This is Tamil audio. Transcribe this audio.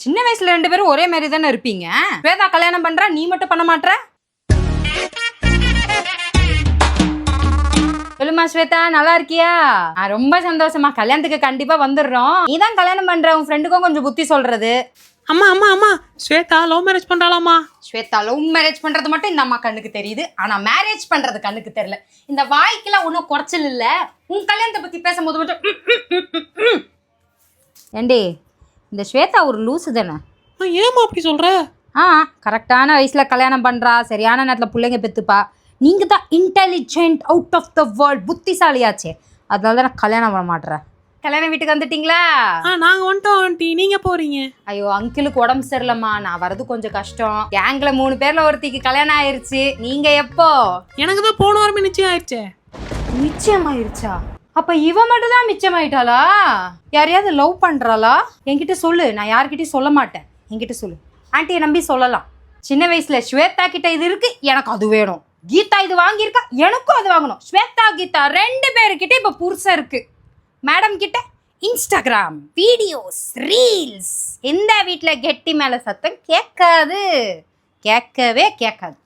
சின்ன வயசுல 2 பேரும் ஒரே மாதிரி தானே இருப்பீங்க. ஸ்வேதா கல்யாணம் பண்றா, நீ மட்டும் பண்ண மாட்ற. சொல்லுமா ஸ்வேதா, நல்லா இருக்கியா? ரொம்ப சந்தோஷமா, கல்யாணத்துக்கு கண்டிப்பா வந்துடுறோம். நீதான் கல்யாணம் பண்ற, உன் ஃப்ரெண்டுக்கும் கொஞ்சம் புத்தி சொல்றது. அம்மா அம்மா அம்மா ஸ்வேதா லவ் மேரேஜ் பண்றாளாமா. ஸ்வேதா லவ் மேரேஜ் பண்றது மட்டும் இந்த அம்மா கண்ணுக்கு தெரியுது, ஆனா மேரேஜ் பண்றது கண்ணுக்கு தெரியல. இந்த வாய்க்கெல்லாம் ஒன்றும் குறைச்சல் இல்ல. உன் கல்யாணத்தை பத்தி பேசும்போது மட்டும் ஏண்டி, இந்த ஸ்வேதா ஒரு லூசு தானே. ஏமா அப்படி சொல்ற? கரெக்டான வயசுல கல்யாணம் பண்றா, சரியான நேரத்தில் பிள்ளைங்க பெத்துப்பா. நீங்க தான் intelligent, out of the world, புத்திசாலியாச்சே. அதனால தான் நான் கல்யாணம் பண்ண மாட்டேறேன். கல்யாணம் வீட்டுக்கு வந்துட்டீங்களா? நாங்க வந்துட்டோம் ஆண்டி, நீங்க போறீங்க? ஐயோ, அங்கிளுக்கு உடம்பு சரியில்லம்மா, நான் வரது கொஞ்சம் கஷ்டம். கேங்ல 3 பேர்ல ஒருத்திக்கு கல்யாணம் ஆயிருச்சு. நீங்க எப்போ? எனக்கு தான் போன வாரமே நிச்சயம் ஆயிடுச்சே. நிச்சயம் ஆயிருச்சா? அப்ப இவ மட்டும் தான் மிச்சமாயிட்டாளா? யாரையாவது லவ் பண்றாளா? என்கிட்ட சொல்லு, நான் யார்கிட்டயும் சொல்ல மாட்டேன். என்கிட்ட சொல்லு, ஆண்டியை நம்பி சொல்லலாம். சின்ன வயசுல ஸ்வேதா கிட்ட இது இருக்கு, எனக்கு அது வேணும். கீதா இது வாங்கியிருக்கா, எனக்கும் அது வாங்கணும். ஸ்வேதா கீதா 2 பேருக்கிட்ட இப்ப புருஷன் இருக்கு. மேடம் கிட்ட இன்ஸ்டாகிராம், வீடியோஸ், ரீல்ஸ். இந்த வீட்டில் கெட்டி மேலே சத்தம் கேட்காது, கேட்கவே கேட்காது.